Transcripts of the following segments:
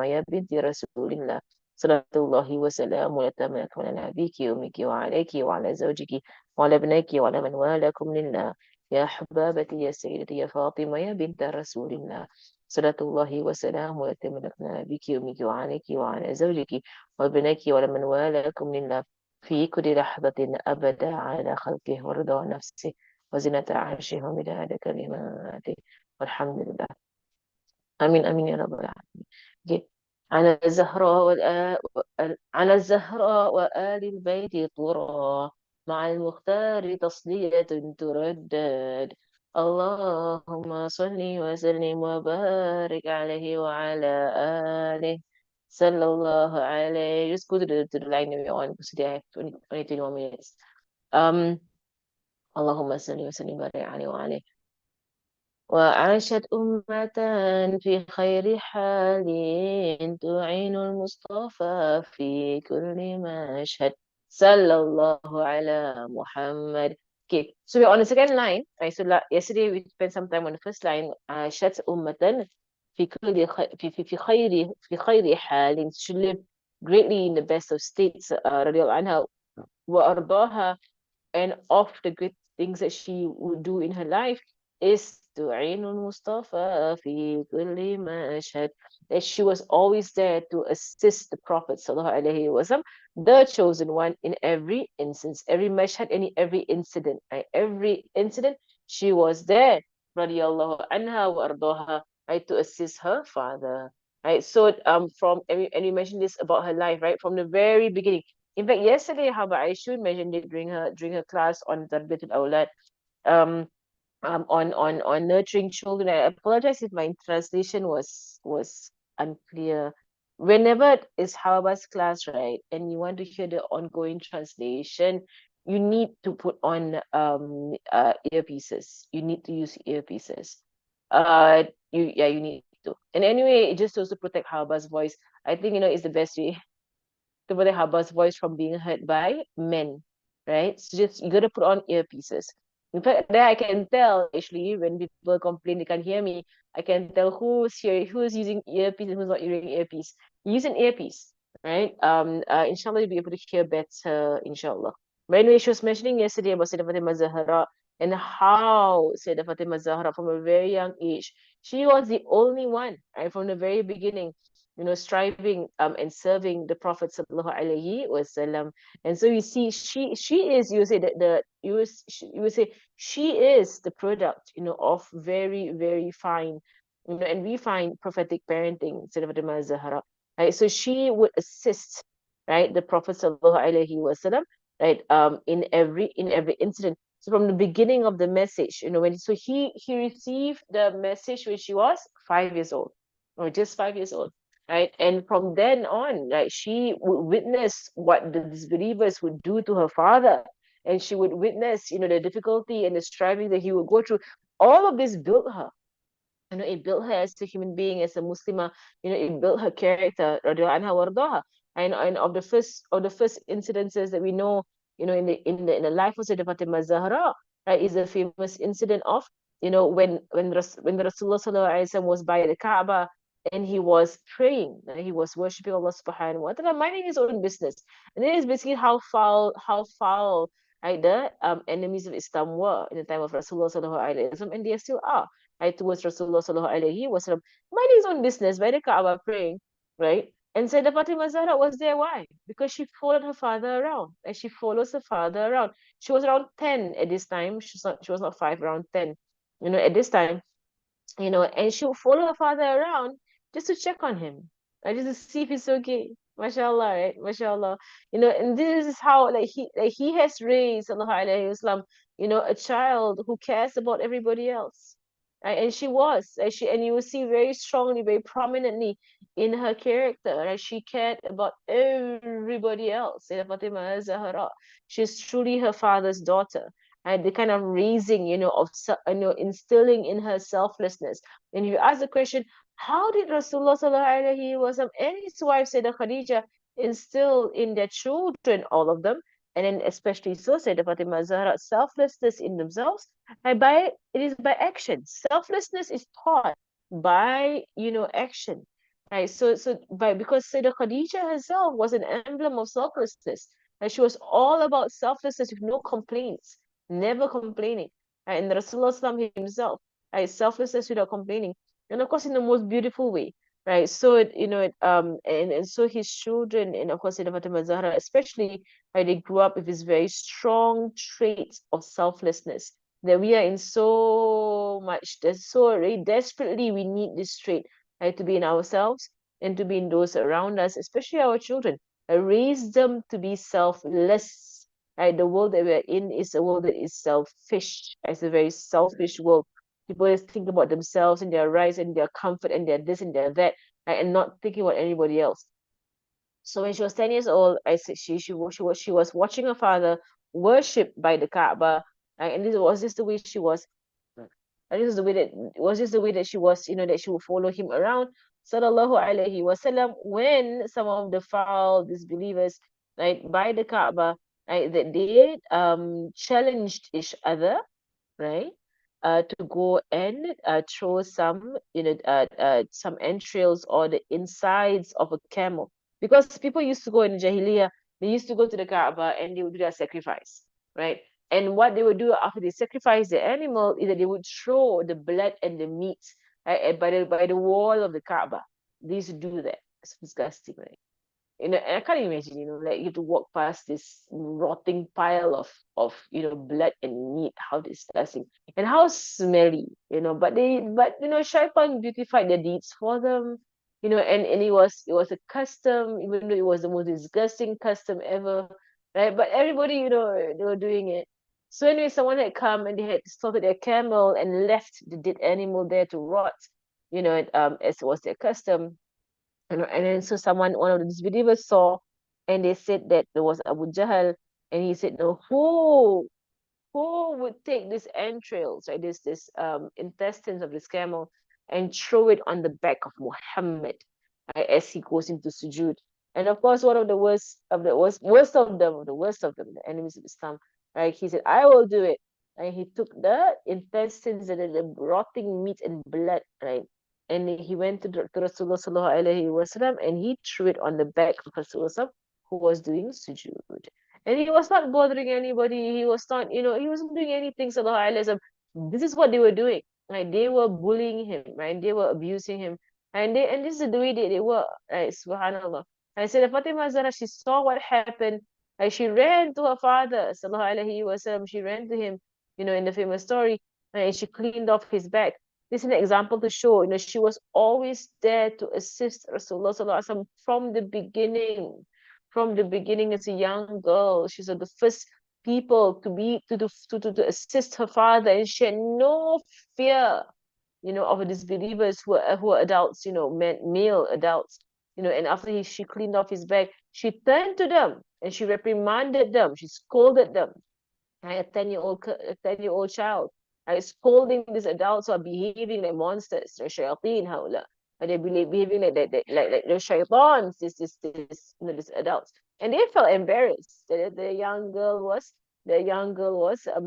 يا بنت رسول الله صلاة الله وسلامه وتمام على نبيك وأمك وعليك وعلى زوجك وعلى ابنك وعلى من والاكم لله يا حبابتي يا سيدتي يا فاطمة يا بنت رسول الله صلاة الله وسلامه وتمام على نبيك وأمك وعليك وعلى زوجك وابنك وعلى من والاكم لله في كل لحظة أبدا على خلقه ورضا نفسه وزنة عرشه ومداد كلماته والحمد لله آمين آمين يا رب العالمين. جي. على الزهراء على الزهراء وآل البيت طرى مع المختار تصلية تردد اللهم صل وسلم وبارك عليه وعلى آله صلى الله عليه. Just go to the line that we're on because today I have 21 minutes. Um, اللهم صل وسلم وبارك عليه وعلى وعاشت أمة في خير حال تعين المصطفى في كل مشهد صلى الله على محمد. Okay, so we're on the second line. Right, so yesterday we spent some time on the first line. عاشت أمة في كل في خير حال. She lived greatly in the best of states. رضي الله عنها وأرضاها, and of the good things that she would do in her life is تعين المصطفى في كل مشهد, that she was always there to assist the Prophet sallallahu alaihi wasallam, the chosen one, in every instance, every mashhad, every incident, right? Every incident she was there, radiallahu anha wa ardaha, right, to assist her father, right? So from and we mentioned this about her life, right, from the very beginning. In fact, yesterday, Haba Aishoon mentioned it during her class on Tarbiyatul Awlad, um, on nurturing children. I apologize if my translation was unclear. Whenever it's Haba's class, right, and you want to hear the ongoing translation, you need to put on earpieces. You need to use earpieces. You need to. And anyway, it just also protect Haba's voice. I think it's the best way to protect Haba's voice from being heard by men, right? So just you gotta put on earpieces. In fact, there I can tell actually when people complain they can't hear me, I can tell who's using earpiece and who's not using earpiece. Use an earpiece, right? Inshallah you'll be able to hear better, inshallah. But anyway, she was mentioning yesterday about Sayyidah Fatimah Zahra and how Sayyidah Fatimah Zahra from a very young age, she was the only one, right, from the very beginning, striving and serving the Prophet sallallahu alaihi wasallam. And so you see, she is, you say that you would say she is the product, of very very fine, and we find prophetic parenting, Sayyidah Fatimah Zahra, right? So she would assist, right, the Prophet sallallahu alaihi wasallam, right, in every incident. So from the beginning of the message, he received the message when she was 5 years old, or just 5 years old, right? And from then on, right, she would witness what the disbelievers would do to her father, and she would witness, the difficulty and the striving that he would go through. All of this built her. It built her as a human being, as a Muslimah. It built her character, radiallahu anha wardaha. And of the first incidences that we know, in the life of Sayyidah Fatimah Zahra, right, is the famous incident of, when Rasulullah sallallahu alaihi wasallam was by the Kaaba and he was praying, and he was worshiping Allah subhanahu wa ta'ala, minding his own business. And it is basically how foul, right, the enemies of Islam were in the time of Rasulullah sallallahu alaihi wasallam, and they still are, right, towards Rasulullah sallallahu alaihi wasallam, minding his own business by the Kaaba praying, right? And Sayyidah Fatima Zahra was there. Why? Because she followed her father around, and she follows her father around. She was around 10 at this time. She was not 5, around 10, at this time, and she would follow her father around just to check on him, just to see if he's okay. MashaAllah, right? MashaAllah. And this is how, he has raised, sallallahu alaihi wasallam, a child who cares about everybody else. Right? And she was, and you will see very strongly, very prominently in her character, right? She cared about everybody else. Sayyidah Fatima Zahra, she's truly her father's daughter. And the kind of raising, instilling in her selflessness. And you ask the question, how did Rasulullah sallallahu alaihi wasallam and his wife Sayyidah Khadija instill in their children, all of them, and then especially so Sayyidah Fatima Zahra, selflessness in themselves? And it is by action. Selflessness is taught by, action. right? Because Sayyidah Khadija herself was an emblem of selflessness, and she was all about selflessness with no complaints, never complaining, right? And Rasulullah Sallam himself, right? Selflessness without complaining, and of course in the most beautiful way, right? And so his children, and of course Sayyidah Fatima Zahra especially, right? They grew up with this very strong trait of selflessness. That we are in so much, there's so really desperately we need this trait, right, to be in ourselves and to be in those around us, especially our children. Raise them to be selfless. Right? The world that we're in is a world that is selfish. It's a very selfish world. People just think about themselves and their rights and their comfort and their this and their that, right? And not thinking about anybody else. So when she was 10 years old, I said she was watching her father worship by the Kaaba, right? And this was just the way she was. And this is the way that was just the way that she was, that she would follow him around, sallallahu alaihi wasallam, when some of the foul disbelievers, right, by the Kaaba, right, that they challenged each other, right? To go and throw some entrails or the insides of a camel. Because people used to go in Jahiliyyah, they used to go to the Kaaba and they would do their sacrifice, right? And what they would do after they sacrifice the animal is that they would throw the blood and the meat, right, by the wall of the Kaaba. They used to do that. It's disgusting, right? I can't imagine, like you have to walk past this rotting pile of blood and meat. How disgusting and how smelly, but Shaitan beautified their deeds for them, and it was a custom, even though it was the most disgusting custom ever, right? But everybody, they were doing it. So anyway, someone had come and they had slaughtered their camel and left the dead animal there to rot, as was their custom. And then so one of the disbelievers saw, and they said that there was Abu Jahl, and he said, no, who would take these entrails, right, this intestines of this camel, and throw it on the back of Muhammad, right, as he goes into sujood. And of course, one of the worst of them, the enemies of Islam, right, he said, I will do it. And he took the intestines and the rotting meat and blood, right, and he went to Rasulullah sallallahu alaihi wasallam, and he threw it on the back of Rasulullah who was doing sujood. And he was not bothering anybody. He was not, he wasn't doing anything, sallallahu alaihi wasallam. This is what they were doing. Right? They were bullying him, right? They were abusing him. And this is the way they were, right? Subhanallah. And so the Fatima Zara, she saw what happened. Like she ran to her father, sallallahu alaihi wasallam. She ran to him, in the famous story, and she cleaned off his back. This is an example to show, she was always there to assist Rasulullah sallallahu alaihi wasallam from the beginning. From the beginning as a young girl, she's one of the first people to be to assist her father, and she had no fear, of the disbelievers who are adults, male adults, and after she cleaned off his back, she turned to them and she reprimanded them, she scolded them, right? A 10-year-old child, right? Scolding these adults who are behaving like monsters, shayateen, hawla. And they're behaving like they're shaitans, these adults. And they felt embarrassed that the young girl was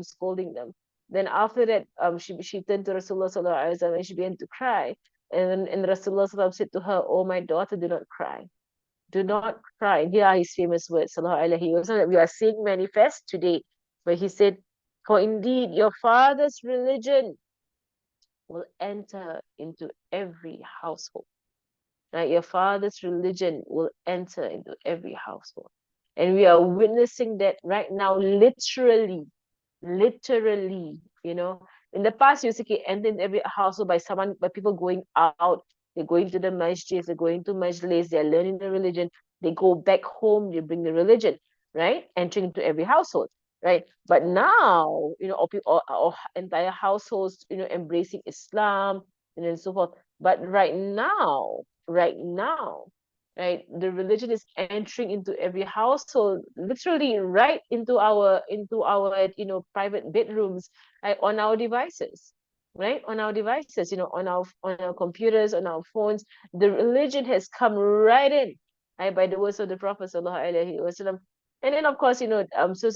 scolding them. Then after that, she turned to Rasulullah sallallahu alaihi wasallam and she began to cry. And Rasulullah sallallahu alaihi wasallam said to her, "Oh my daughter, do not cry. Do not cry." And here are his famous words, sallallahu alaihi wasallam, that we are seeing manifest today, where he said, "For indeed your father's religion will enter into every household." Right? Your father's religion will enter into every household. And we are witnessing that right now, literally, in the past, you see entered every household by people going out. They're going to the masjid, they're going to majlis, they're learning the religion. They go back home, they bring the religion, right? Entering into every household, right? But now, or entire households, embracing Islam and so forth. But right now, right, the religion is entering into every household, literally right into our private bedrooms, right, on our devices, right, on our devices, on our computers, on our phones. The religion has come right in, right, by the words of the Prophet sallallahu alaihi wasallam. And then of course, so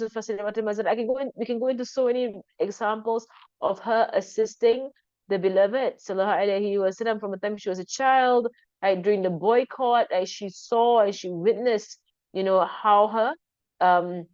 Fatima, we can go into so many examples of her assisting the beloved sallallahu alaihi wasallam from the time she was a child, right? During the boycott, she saw and she witnessed, how um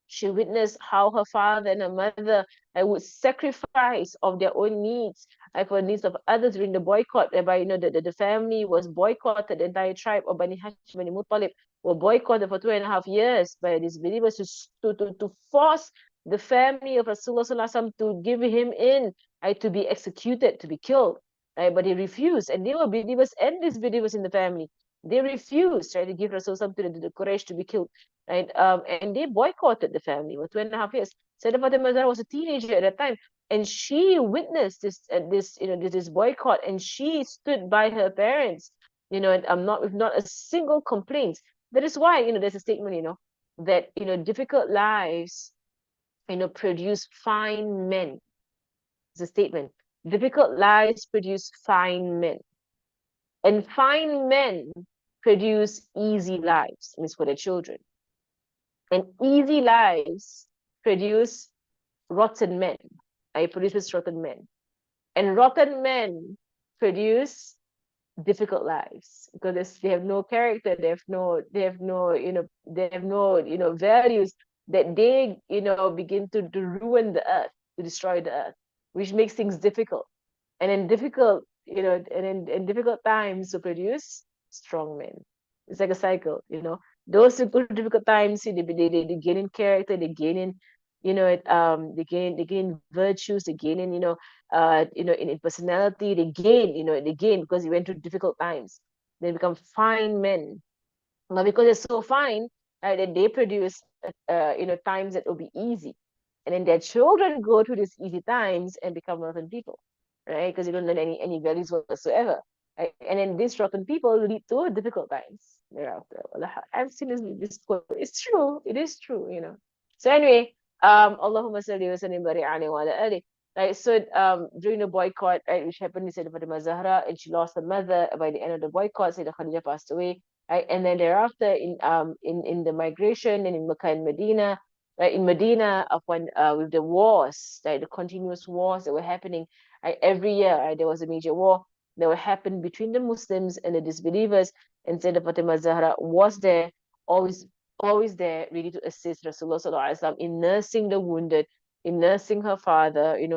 she witnessed how her father and her mother would sacrifice of their own needs for the needs of others during the boycott, whereby the family was boycotted, the entire tribe of Bani Hashim, Bani Muttalib were boycotted for 2.5 years by these believers to force the family of Rasulullah Sallallahu Alaihi Wasallam to give him in, to be executed, to be killed. But he refused, and they were believers and disbelievers in the family. They refused, to give Rasulullah to the Quraysh to be killed, right? And they boycotted the family for 2.5 years. Sayyidah Fatima Zahra was a teenager at that time, and she witnessed this boycott, and she stood by her parents, and not with not a single complaint. That is why, there's a statement, that difficult lives, produce fine men. It's a statement. Difficult lives produce fine men, and fine men produce easy lives. Means for their children. And easy lives produce rotten men. I produce rotten men. And rotten men produce difficult lives because they have no character, they have no, values, that they, begin to ruin the earth, to destroy the earth, which makes things difficult. And in difficult, in difficult times to produce strong men. It's like a cycle, Those who go through difficult times, they gain in character, they gain in, they gain virtues, they gain in, in personality, they gain because they went through difficult times. They become fine men. Now, because they're so fine, right, that they produce, times that will be easy. And then their children go through these easy times and become rotten people, right? Because you don't learn any values whatsoever. Right? And then these rotten people lead to difficult times thereafter. I've seen this quote. It's true. It is true, So anyway, Allahumma salli wa sallim bari alayhi wa ala alihi. Right, so during the boycott, right, which happened, he said Fatima Zahra, and she lost her mother by the end of the boycott. Sayyidah Khadija passed away, right, and then thereafter in the migration and in Mecca and Medina, right, in Medina, upon with the wars, right, the continuous wars that were happening, right, every year, right, there was a major war that would happen between the Muslims and the disbelievers, and Sayyidah Fatima Zahra was there, always always there, ready to assist Rasulullah Sallallahu Alaihi Wasallam in nursing the wounded, in nursing her father, in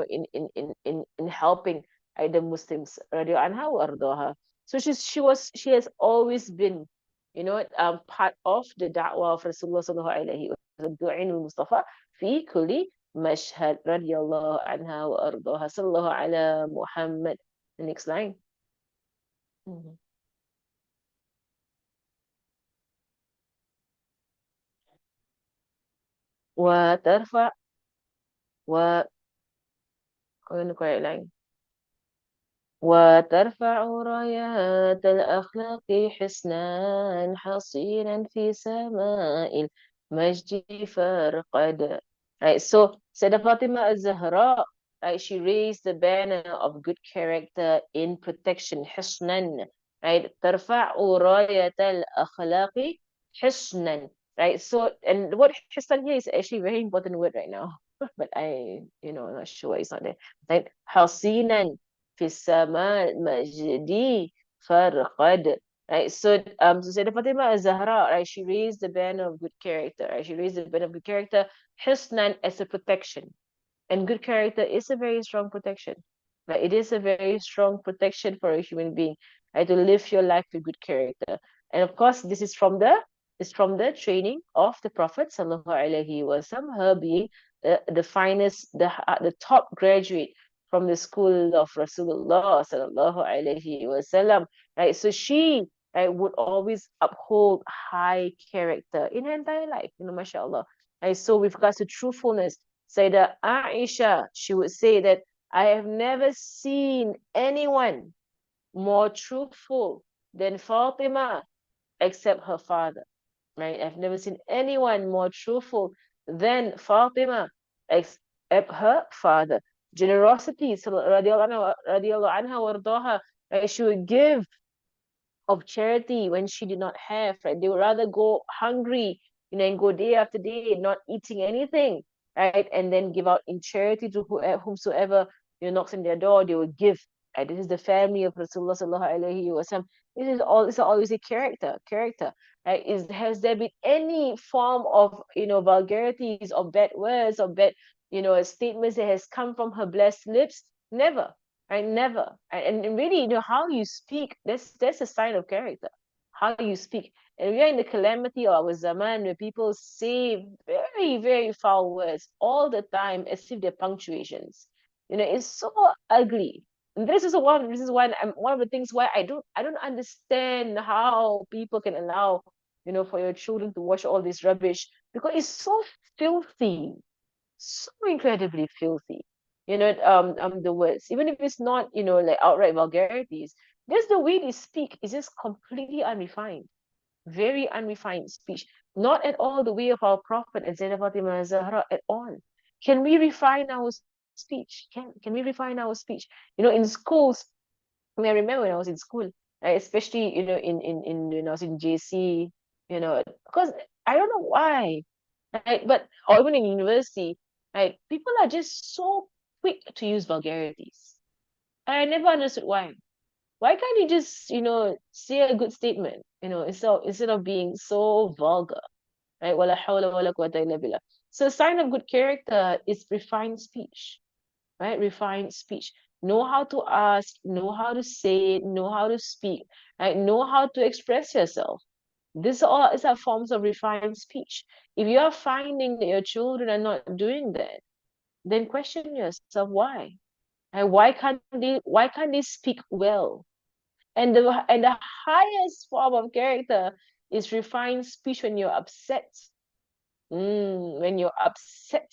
helping the Muslims, radiallahu anha wa ardaha. So she has always been, part of the da'wah of Rasulullah Sallallahu Alaihi Wasallam, du'in al-Mustafa fi kulli mashhad, radiallahu anha wa ardaha, sallallahu ala Muhammad. The next line. Mhm. وترفع و the correct line. وترفع رايات الأخلاق حسنا حصينا في سماء المجد فرقد. Right, so Sayyidah Fatima al-Zahra, right, she raised the banner of good character in protection, حسنا, right, ترفع راية الأخلاق حسنا, right, so, and the word حسن here is actually a very important word right now, but I'm not sure why it's not there, right, حصينا في السماء المجدي فرقد. Right, so Sayyidah Fatima al-Zahra, right, she raised the banner of good character, right, she raised the banner of good character, Husnan, as a protection. And good character is a very strong protection. Right? It is a very strong protection for a human being, right, to live your life with good character. And of course, this is from the training of the Prophet Sallallahu Alaihi Wasallam, her being the finest, the top graduate from the school of Rasulullah Sallallahu Alaihi Wasallam. Right? So she, right, would always uphold high character in her entire life, mashallah. Right? So with regards to truthfulness, Sayyidah Aisha, she would say that I have never seen anyone more truthful than Fatima except her father. Right? I've never seen anyone more truthful than Fatima except her father. Generosity, radiallahu anha wardaha, right? She would give of charity when she did not have, right? They would rather go hungry, and go day after day not eating anything, right? And then give out in charity to whomsoever knocks on their door, they would give, This is the family of Rasulullah sallallahu alaihi wasallam. This is all. It's always a character. Right? Has there been any form of vulgarities or bad words or bad statements that has come from her blessed lips? Never. Right? Never. And really, how you speak, that's a sign of character. How you speak. And we are in the calamity of our zaman where people say very, very foul words all the time as if they're punctuations. It's so ugly. And this is one of the things why I don't understand how people can allow, for your children to watch all this rubbish because it's so filthy, so incredibly filthy. The words, even if it's not, like outright vulgarities, just the way they speak is just completely unrefined, very unrefined speech. Not at all the way of our Prophet and Zainab Fatima Zahra at all. Can we refine our speech? Can we refine our speech? In schools, I mean, I remember when I was in school, especially, in when I was in JC, because I don't know why, right? But or even in university, right? People are just so quick to use vulgarities. I never understood why. Why can't you just, say a good statement, instead of being so vulgar, right? Wala hawla wala quwwata illa billah. So a sign of good character is refined speech, right? Refined speech. Know how to ask, know how to say it, know how to speak, right? Know how to express yourself. This all is our forms of refined speech. If you are finding that your children are not doing that, then question yourself why. And why can't they speak well? And the highest form of character is refined speech when you're upset. When you're upset,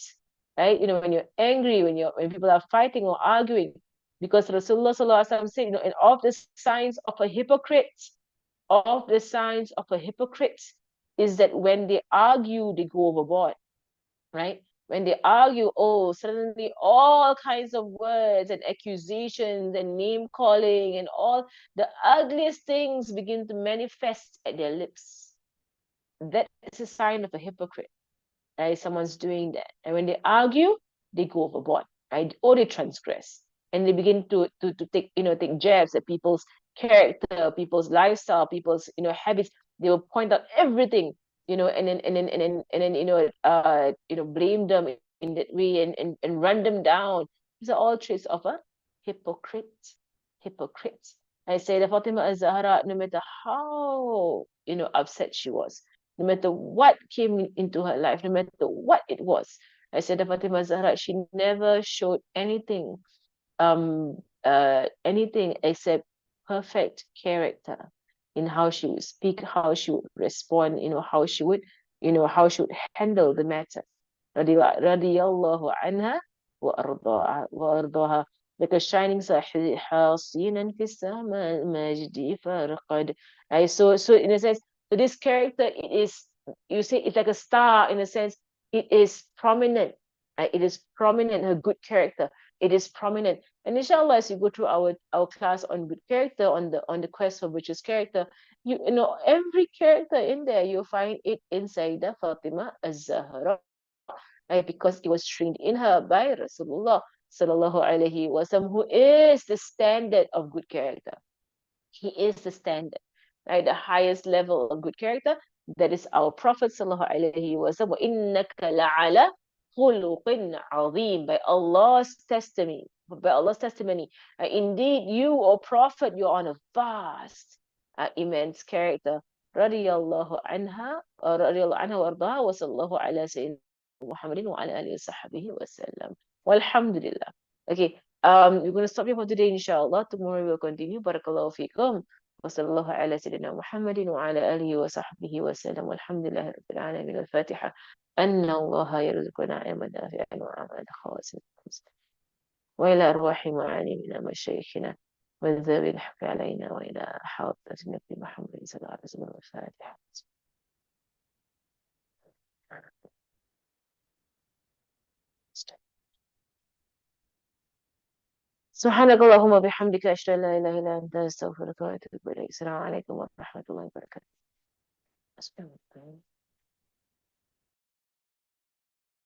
right? When you're angry, when people are fighting or arguing. Because Rasulullah Sallallahu Alaihi Wasallam said, and of the signs of a hypocrite is that when they argue, they go overboard, right? When they argue, oh, suddenly all kinds of words and accusations and name calling and all the ugliest things begin to manifest at their lips. That is a sign of a hypocrite, right? Someone's doing that. And when they argue, they go overboard, right? Or they transgress. And they begin to take jabs at people's character, people's lifestyle, people's habits. They will point out everything, and then blame them in that way and run them down. These are all traits of a hypocrite. Hypocrite. I say that Fatima az-Zahra, no matter how upset she was, no matter what came into her life, no matter what it was. I said that Fatima Zahra, she never showed anything except perfect character in how she would speak, how she would respond, how she would handle the matter. Radiyallahu anha wa ardaha. Like a shining حصينا في السماء المجد فرقد. So in a sense, so this character, it is, you say it's like a star in a sense. It is prominent. It is prominent, her good character. It is prominent. And inshallah, as you go through our class on good character, on the quest for virtuous character, every character in there, you'll find it in Sayyidah Fatima az-Zahra, right? Because it was trained in her by Rasulullah sallallahu alaihi wasallam, who is the standard of good character. He is the standard, right? The highest level of good character. That is our Prophet sallallahu alaihi wasallam. إِنَّكَ لَعَلَى خُلُقٍ عَظِيمٍ. By Allah's testimony, indeed you, O Prophet, you're on a vast, immense character. Radiyallahu anha, radiyallahu anha wa ardaha, wa sallallahu ala sayyidina Muhammadin wa ala alihi wa sahbihi wa sallam. Walhamdulillah. Okay, we're going to stop here for today, inshallah. Tomorrow we'll continue. Barakallahu feekum. وصلى الله على سيدنا محمد وعلى آله وصحبه وسلم والحمد لله رب العالمين. الفاتحة. أن الله يرزقنا علما نافعا وعملا خالصا وإلى أرواح معالمنا مشايخنا والذوي الحق علينا وإلى حاضرة النبي محمد صلى الله عليه وسلم. الفاتحة. سبحانك اللهم وبحمدك أشهد أن لا إله إلا أنت أستغفرك وأتوب إليك. السلام عليكم ورحمة الله وبركاته.